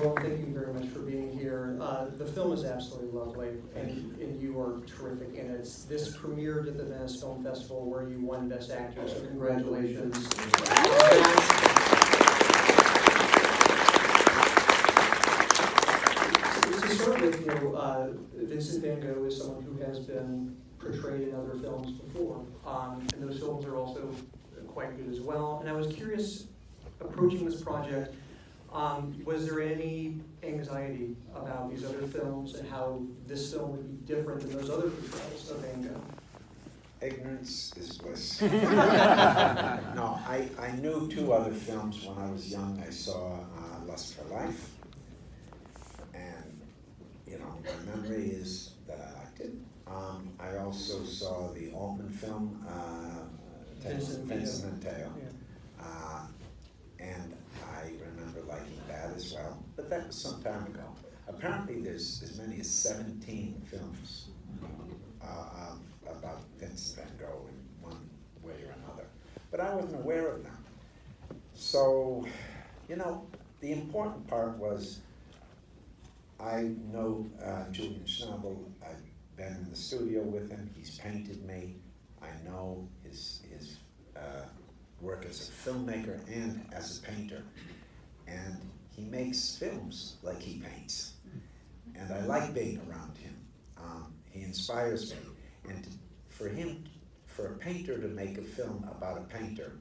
Willem, thank you very much for being here. The film is absolutely lovely, and you are terrific in it. This premiered at the Venice Film Festival where you won Best Actor, so congratulations. To start with, Vincent Van Gogh is someone who has been portrayed in other films before, and those films are also quite good as well. And I was curious, approaching this project, was there any anxiety about these other films and how this film would be different than those other portrayals of Van Gogh? Ignorance is bliss. No, I knew two other films when I was young. I saw Lust for Life, and my memory is that I liked it. I also saw the Altman film, Vincent Dafoe, and I remember liking that as well, but that was some time ago. Apparently there's as many as 17 films about Vincent Van Gogh in one way or another, but I wasn't aware of them. So, the important part was I know Julian Schnabel. I've been in the studio with him. He's painted me. I know his work as a filmmaker and as a painter. And he makes films like he paints. And I like being around him. He inspires me. And for a painter to make a film about a painter,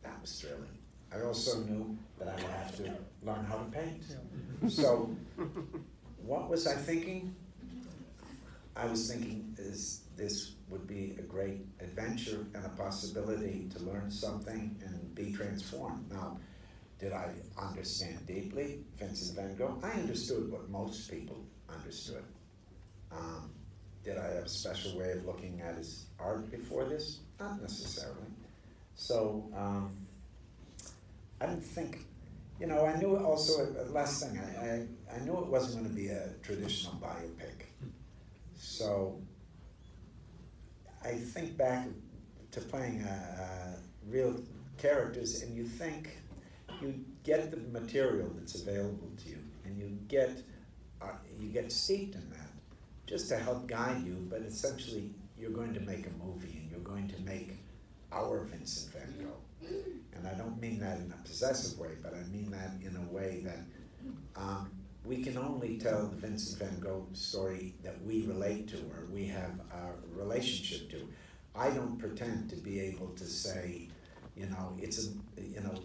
that was thrilling. I also knew that I would have to learn how to paint. So, what was I thinking? I was thinking this would be a great adventure and a possibility to learn something and be transformed. Now, did I understand deeply Vincent Van Gogh? I understood what most people understood. Did I have a special way of looking at his art before this? Not necessarily. So, I didn't think, I knew also, last thing, I knew it wasn't going to be a traditional biopic. So, I think back to playing real characters, and you think you get the material that's available to you, and you get steeped in that just to help guide you. But essentially, you're going to make a movie, and you're going to make our Vincent Van Gogh. And I don't mean that in a possessive way, but I mean that in a way that we can only tell the Vincent Van Gogh story that we relate to or we have a relationship to. I don't pretend to be able to say,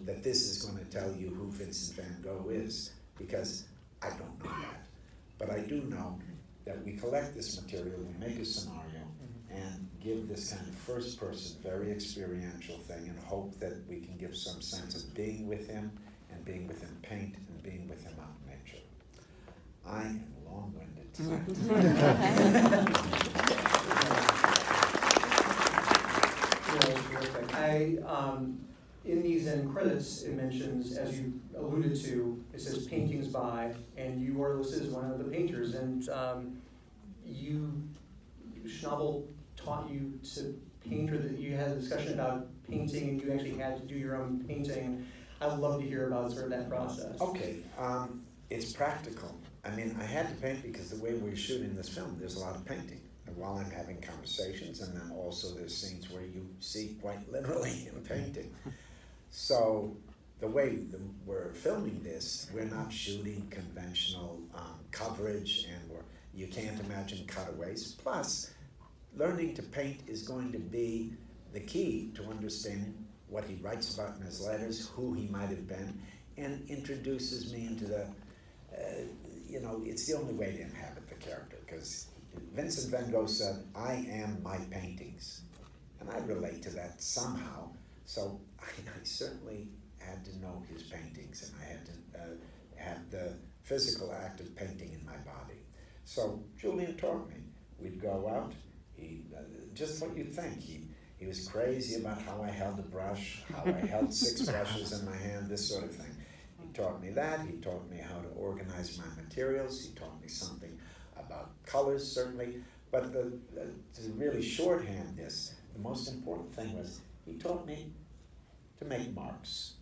that this is going to tell you who Vincent Van Gogh is, because I don't know that. But I do know that we collect this material, we make a scenario, and give this kind of first-person, very experiential thing, and hope that we can give some sense of being with him, and being with him paint, and being with him out in nature. I am long-winded tonight. In these end credits, it mentions, as you alluded to, it says paintings by, and you are listed as one of the painters, and Schnabel taught you to paint, or that you had a discussion about painting, and you actually had to do your own painting. I would love to hear about sort of that process. Okay, it's practical. I mean, I had to paint because the way we're shooting this film, there's a lot of painting. And while I'm having conversations, and then also there's scenes where you see quite literally him painting. So the way we're filming this, we're not shooting conventional coverage, and you can't imagine cutaways. Plus, learning to paint is going to be the key to understanding what he writes about in his letters, who he might have been, and introduces me into the, it's the only way to inhabit the character, because Vincent Van Gogh said, "I am my paintings." And I relate to that somehow. So I certainly had to know his paintings, and I had to have the physical act of painting in my body. So Julian taught me. We'd go out, just what you'd think. He was crazy about how I held a brush, how I held 6 brushes in my hand, this sort of thing. He taught me that. He taught me how to organize my materials. He taught me something about colors, certainly. But to really shorthand this, the most important thing was he taught me to make marks.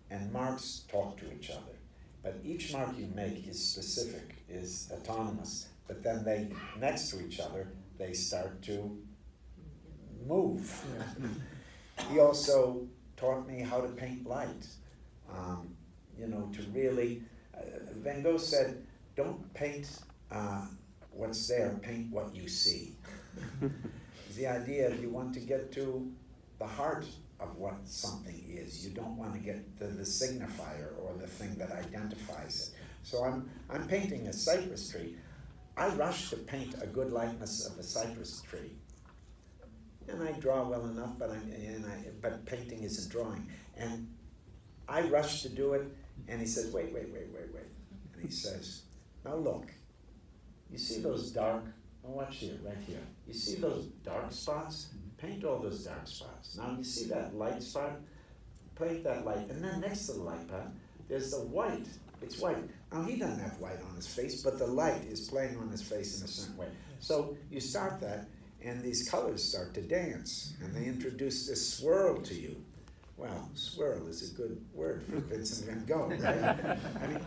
And marks talk to each other. but each mark you make is specific, is autonomous. But then they, next to each other, they start to move. He also taught me how to paint light. To really, Van Gogh said, don't paint what's there, paint what you see. The idea is you want to get to the heart of what something is. You don't want to get to the signifier or the thing that identifies it. So I'm painting a cypress tree. I rush to paint a good likeness of a cypress tree. And I draw well enough, but painting isn't drawing. And I rush to do it, and he says, wait. And he says, now look, you see those dark, watch here, right here. You see those dark spots? Paint all those dark spots. Now you see that light spot? Paint that light. And then next to the light spot, there's the white. It's white. Now he doesn't have white on his face, but the light is playing on his face in a certain way. So you start that, and these colors start to dance, and they introduce this swirl to you. Well, swirl is a good word for Vincent van Gogh, right?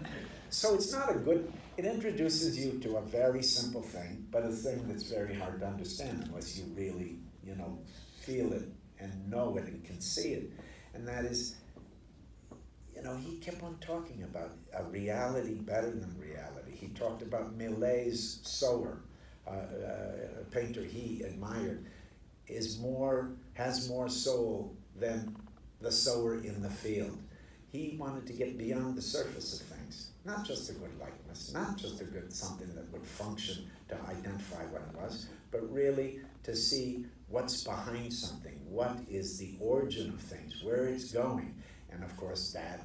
So it's not a good, it introduces you to a very simple thing, but a thing that's very hard to understand unless you really, feel it and know it and can see it. And that is, he kept on talking about a reality better than reality. He talked about Millet's Sower, a painter he admired, has more soul than the sower in the field. He wanted to get beyond the surface of things, not just a good likeness, not just a good something that would function to identify what it was, but really to see what's behind something, what is the origin of things, where it's going. And of course that,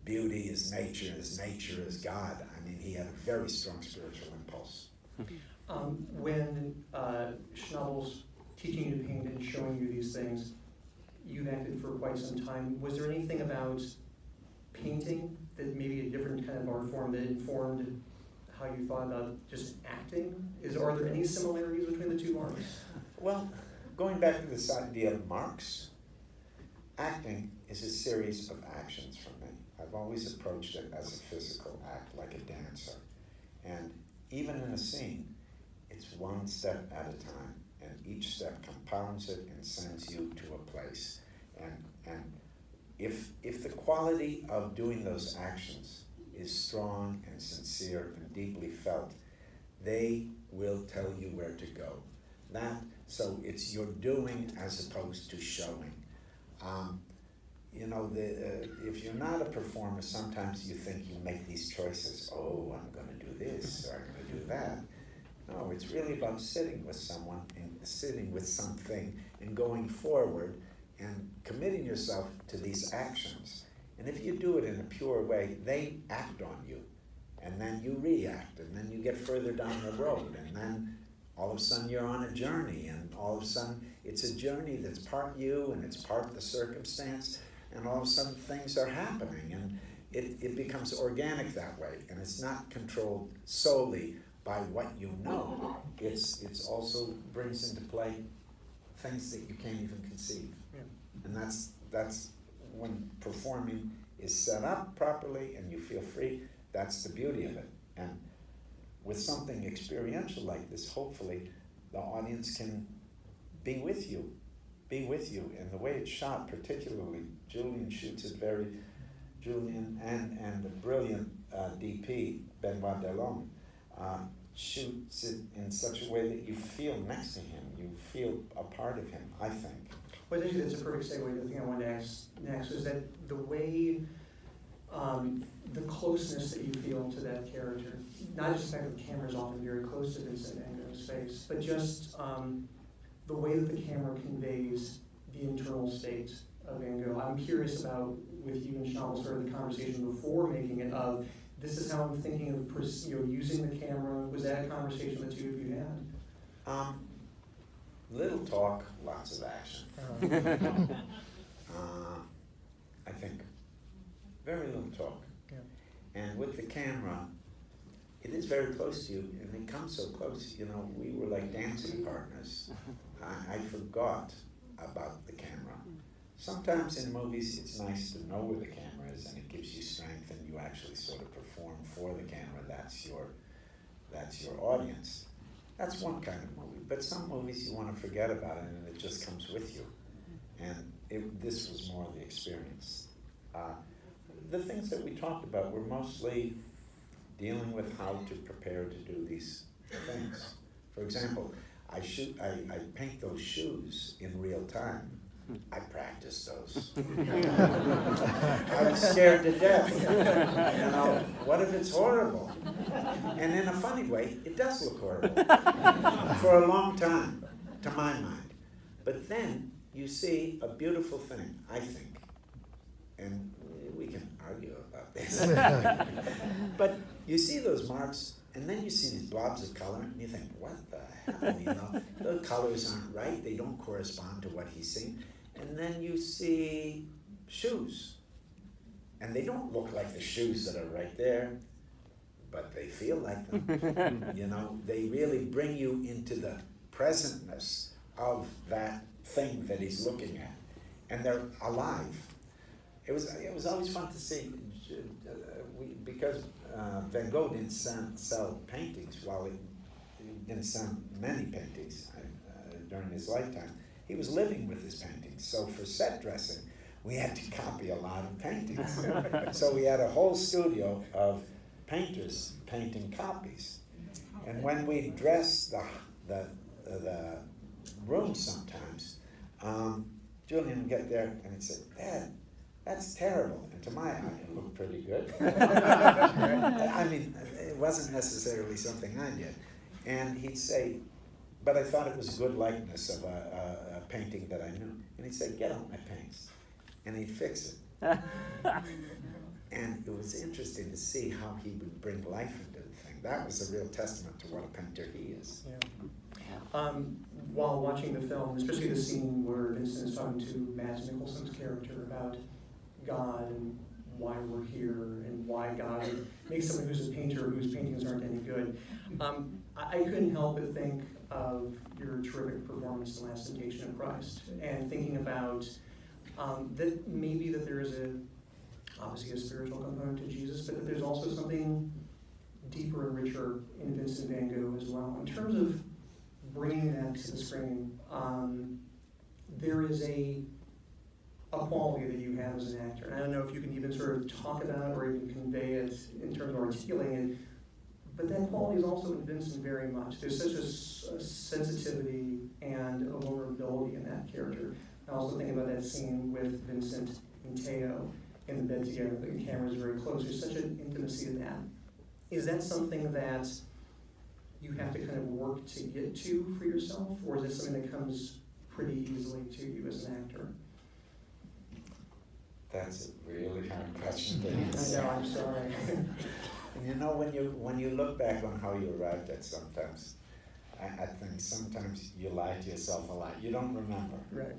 beauty is nature is God. He had a very strong spiritual impulse. When Schnabel's teaching you to paint and showing you these things, you've acted for quite some time. Was there anything about painting that maybe a different kind of art form that informed how you thought about just acting? Are there any similarities between the two arts? Well, going back to this idea of marks, acting is a series of actions for me. I've always approached it as a physical act, like a dancer. And even in a scene, it's one step at a time, and each step compounds it and sends you to a place. And if the quality of doing those actions is strong and sincere and deeply felt, they will tell you where to go. So it's your doing as opposed to showing. If you're not a performer, sometimes you think you make these choices. Oh, I'm going to do this, or I'm going to do that. No, it's really about sitting with someone and sitting with something and going forward and committing yourself to these actions. And if you do it in a pure way, they act on you. And then you react, and then you get further down the road, and then all of a sudden you're on a journey, and all of a sudden it's a journey that's part you and it's part the circumstance, and all of a sudden things are happening, and it becomes organic that way, and it's not controlled solely by what you know. It's also brings into play things that you can't even conceive. Yeah. And that's when performing is set up properly and you feel free, that's the beauty of it. And with something experiential like this, hopefully the audience can be with you. And the way it's shot, particularly, Julian and the brilliant DP, Benoit Delhomme, shoots it in such a way that you feel next to him, you feel a part of him, I think. Well, I think that's a perfect segue to the thing I wanted to ask next, is that the way, the closeness that you feel to that character, not just the fact that the camera is often very close to Vincent van Gogh's face, but just the way that the camera conveys the internal state of Van Gogh. I'm curious about, with you and Schnabel, sort of the conversation before making it of, this is how I'm thinking of using the camera. Was that a conversation the two of you had? Little talk, lots of action. I think very little talk. Yeah. And with the camera, it is very close to you, and it comes so close. We were like dancing partners. I forgot about the camera. Sometimes in movies, it's nice to know where the camera is, and it gives you strength, and you actually sort of perform for the camera. That's your audience. That's one kind of movie. But some movies you want to forget about it, and it just comes with you. And this was more of the experience. The things that we talked about were mostly dealing with how to prepare to do these things. For example, I paint those shoes in real time. I practiced those. I was scared to death. You know, what if it's horrible? And in a funny way, it does look horrible for a long time, to my mind. But then you see a beautiful thing, I think, and we can argue about this. But you see those marks, and then you see these blobs of color, and you think, what the hell? You know, the colors aren't right; they don't correspond to what he's seeing. And then you see shoes, and they don't look like the shoes that are right there, but they feel like them. You know, they really bring you into the presentness of that thing that he's looking at, and they're alive. It was always fun to see, because Van Gogh didn't sell paintings. While he didn't sell many paintings during his lifetime, he was living with his paintings. So for set dressing, we had to copy a lot of paintings. So we had a whole studio of painters painting copies. And when we dressed the room sometimes, Julian would get there and he'd say, "Dad, that's terrible." And to my eye, it looked pretty good. I mean, it wasn't necessarily something I did. And he'd say, "But I thought it was a good likeness of a painting that I knew." And he'd say, "Get out my paints." And he'd fix it. And it was interesting to see how he would bring life into the thing. That was a real testament to what a painter he is. Yeah. While watching the film, especially the scene where Vincent is talking to Mads Mikkelsen's character about God and why we're here and why God makes someone who's a painter whose paintings aren't any good, I couldn't help but think of your terrific performance in The Last Temptation of Christ, and thinking about that maybe that there is obviously a spiritual component to Jesus, but that there's also something deeper and richer in Vincent van Gogh as well. In terms of bringing that to the screen, there is a quality that you have as an actor. And I don't know if you can even sort of talk about it or even convey it in terms of articulating it, but that quality is also in Vincent very much. There's such a sensitivity and a vulnerability in that character. I also think about that scene with Vincent and Teo in the bed together. The camera's very close. There's such an intimacy in that. Is that something that you have to kind of work to get to for yourself, or is it something that comes pretty easily to you as an actor? That's a really hard question to answer. I know, I'm sorry. And you know, when you look back on how you arrived at sometimes, I think sometimes you lie to yourself a lot. You don't remember. Right.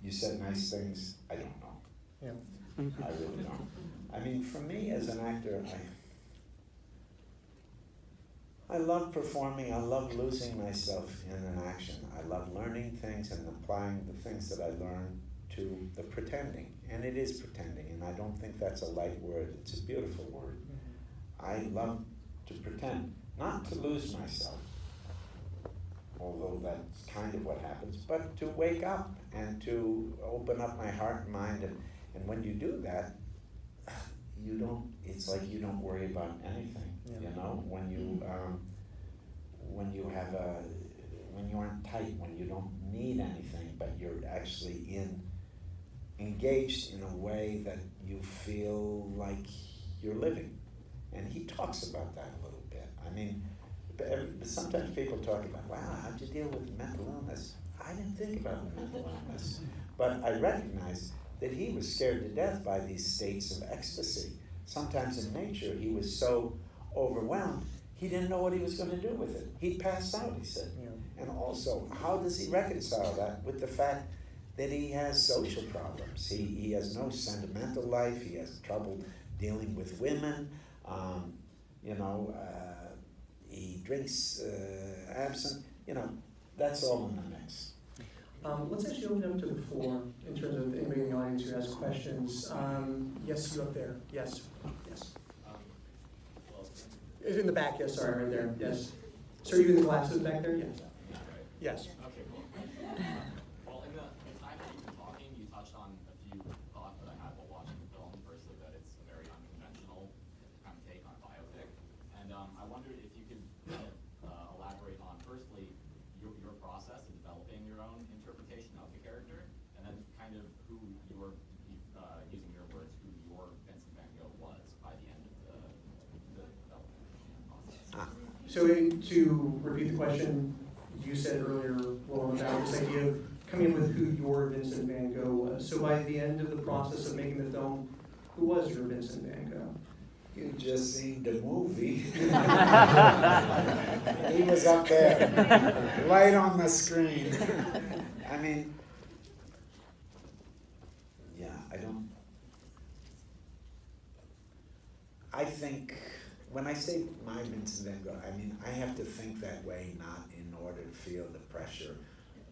You said nice things. I don't know. Yeah. I really don't. I mean, for me as an actor, I love performing. I love losing myself in an action. I love learning things and applying the things that I learn to the pretending. And it is pretending, and I don't think that's a light word. It's a beautiful word. I love to pretend, not to lose myself, although that's kind of what happens, but to wake up and to open up my heart and mind. And when you do that, it's like you don't worry about anything, you know, when you aren't tight, when you don't need anything, but you're actually engaged in a way that you feel like you're living. And he talks about that a little bit. I mean, sometimes people talk about, wow, how'd you deal with mental illness? I didn't think about the mental illness. But I recognize that he was scared to death by these states of ecstasy. Sometimes in nature, he was so overwhelmed, he didn't know what he was going to do with it. He'd pass out, he said. Yeah. And also, how does he reconcile that with the fact that he has social problems? He has no sentimental life. He has trouble dealing with women. He drinks absinthe. You know, that's all in the mix. Let's actually open it up to the floor in terms of anybody in the audience who has questions. Yes, you up there. Yes. Yes. In the back, yes, sorry, right there. Yes. So are you in the glasses back there? Yes. Yes. Okay, cool. Well, in the time that you've been talking, you touched on a few thoughts that I had while watching the film. Firstly, that it's a very unconventional kind of take on a biopic. And I wondered if you could kind of elaborate on, firstly, your process of developing your own interpretation of the character, and then kind of who your, using your words, who your Vincent van Gogh was by the end of the development process. So to repeat the question, you said earlier, Willem, about this idea of coming up with who your Vincent van Gogh was. So by the end of the process of making the film, who was your Vincent van Gogh? You just seen the movie. He was up there, right on the screen. I mean, yeah, I think, when I say my Vincent van Gogh, I mean, I have to think that way, not in order to feel the pressure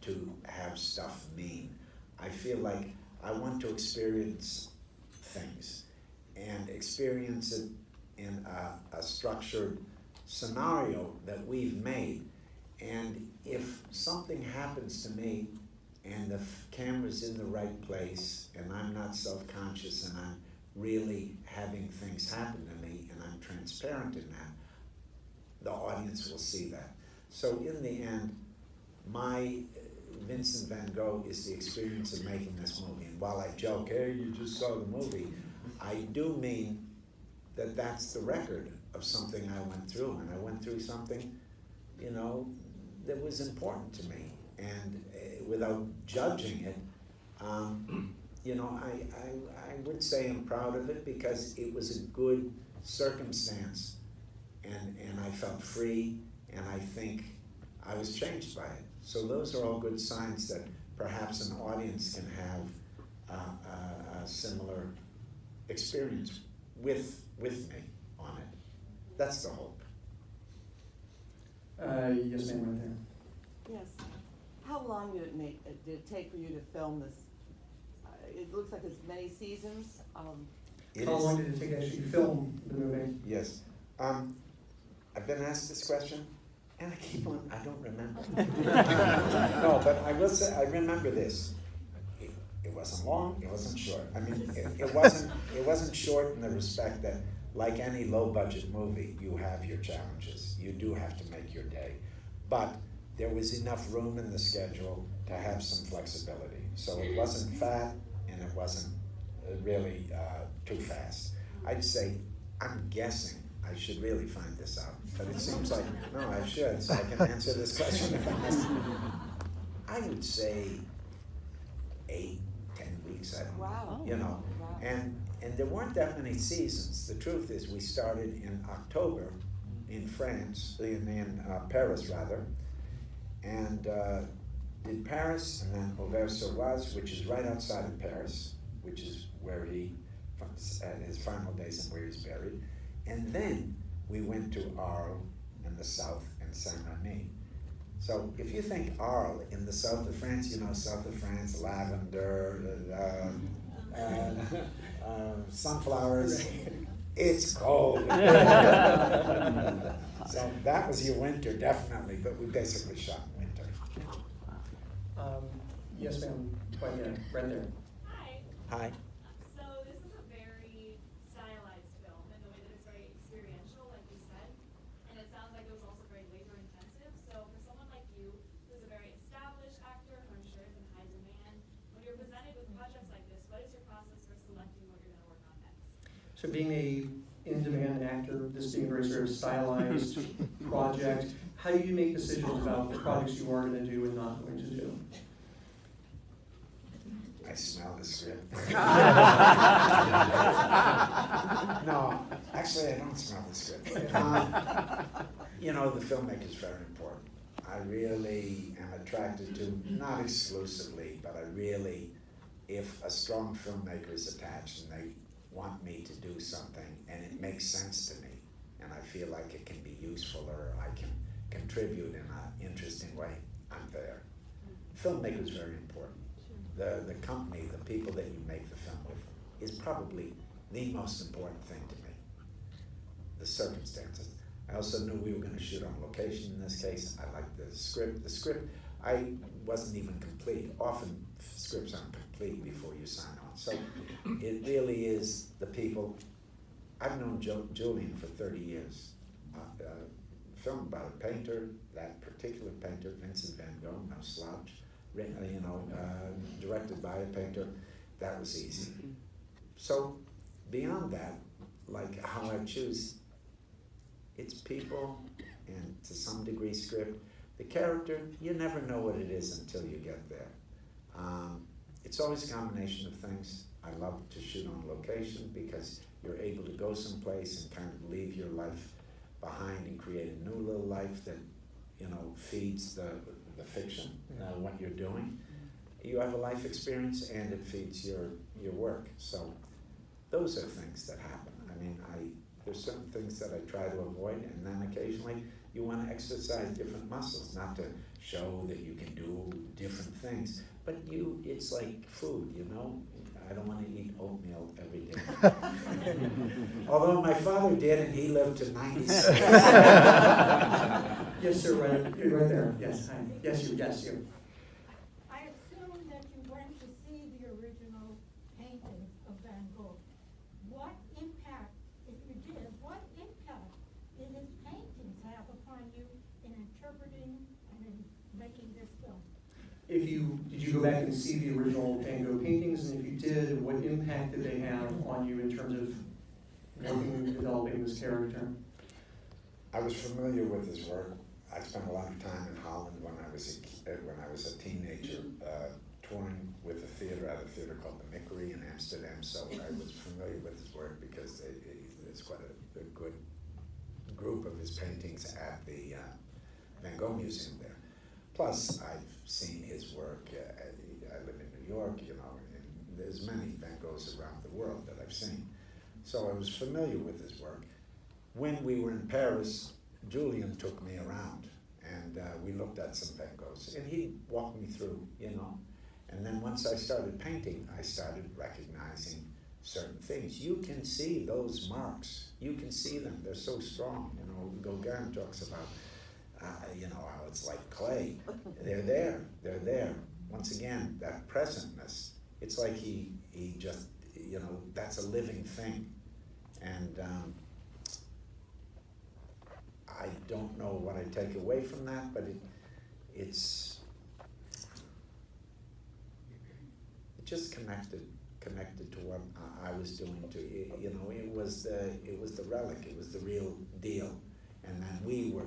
to have stuff mean. I feel like I want to experience things and experience it in a structured scenario that we've made. And if something happens to me and the camera's in the right place and I'm not self-conscious and I'm really having things happen to me and I'm transparent in that, the audience will see that. So in the end, my Vincent van Gogh is the experience of making this movie. And while I joke, hey, you just saw the movie, I do mean that that's the record of something I went through. And I went through something, you know, that was important to me. And without judging it, you know, I would say I'm proud of it because it was a good circumstance and I felt free and I think I was changed by it. So those are all good signs that perhaps an audience can have a similar experience with me on it. That's the hope. Yes, ma'am, right there. Yes. How long did it take for you to film this? It looks like it's many seasons. How long did it take to actually film the movie? Yes. I've been asked this question, and I don't remember. No, but I will say, I remember this. It wasn't long, it wasn't short. I mean, it wasn't short in the respect that, like any low-budget movie, you have your challenges. You do have to make your day. But there was enough room in the schedule to have some flexibility. So it wasn't fat, and it wasn't really too fast. I'd say, I'm guessing, I should really find this out, but it seems like, no, I should, so I can answer this question if I miss it. I would say 8, 10 weeks, I don't know. Wow. You know, Wow. and there weren't that many seasons. The truth is, we started in October in France, in Paris rather, and did Paris, and then Auvers-sur-Oise, which is right outside of Paris, which is where he, at his final days and where he's buried. And then we went to Arles in the south and Saint-Remy. So if you think Arles in the south of France, you know, south of France, lavender, sunflowers, it's cold. So that was your winter, definitely, but we basically shot in winter. Yes, ma'am, right there, right there. Hi. Hi. So this is a very stylized film in the way that it's very experiential, like you said, and it sounds like it was also very labor intensive. So for someone like you, who's a very established actor, who I'm sure is in high demand, when you're presented with projects like this, what is your process for selecting what you're going to work on next? So being a in-demand actor, this being a very sort of stylized project, how do you make decisions about the projects you are going to do and not going to do? I smell the script. No, actually, I don't smell the script. You know, the filmmaker is very important. I really am attracted to, not exclusively, but I really, if a strong filmmaker is attached and they want me to do something and it makes sense to me, and I feel like it can be useful or I can contribute in an interesting way, I'm there. filmmaker is very important. The company, the people that you make the film with, is probably the most important thing to me. The circumstances. I also knew we were going to shoot on location in this case. I liked the script. The script, I wasn't even complete. Often scripts aren't complete before you sign on. So it really is the people. I've known Julian for 30 years. Filmed about a painter, that particular painter, Vincent van Gogh, no slouch. Written, directed by a painter. That was easy. So beyond that, like how I choose, it's people and to some degree script. The character, you never know what it is until you get there. It's always a combination of things. I love to shoot on location because you're able to go someplace and kind of leave your life behind and create a new little life that, feeds the fiction, what you're doing. You have a life experience and it feeds your work. So those are things that happen. I mean, there's certain things that I try to avoid, and then occasionally you want to exercise different muscles, not to show that you can do different things, but it's like food, I don't want to eat oatmeal every day. Although my father did, and he lived to 96. Yes, sir, you're right there. Yes, hi. Yes, you. I assume that you went to see the original painting of Van Gogh. What impact, if you did, what impact did his paintings have upon you in interpreting and in making this film? Did you go back and see the original Van Gogh paintings, and if you did, what impact did they have on you in terms of working and developing this character? I was familiar with his work. I spent a lot of time in Holland when I was a teenager, touring with a theater at a theater called the Mickery in Amsterdam. So I was familiar with his work because there's quite a good group of his paintings at the Van Gogh Museum there. Plus, I've seen his work. I live in New York, and there's many Van Goghs around the world that I've seen. So I was familiar with his work. When we were in Paris, Julian took me around, and we looked at some Van Goghs, and he walked me through, And then once I started painting, I started recognizing certain things. You can see those marks. You can see them. They're so strong. Gauguin talks about, how it's like clay. They're there. They're there. Once again, that presentness. It's like he just, that's a living thing. And I don't know what I take away from that, but it's just connected to what I was doing too. It was the relic. It was the real deal. And then we were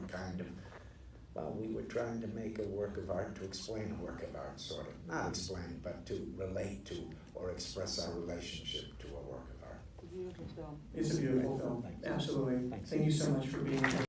we were trying to make a work of art, to explain a work of art, sort of. Not explain, but to relate to or express our relationship to a work of art. It's a beautiful film. It's a beautiful film. Absolutely. Thanks. Thank you so much for being here.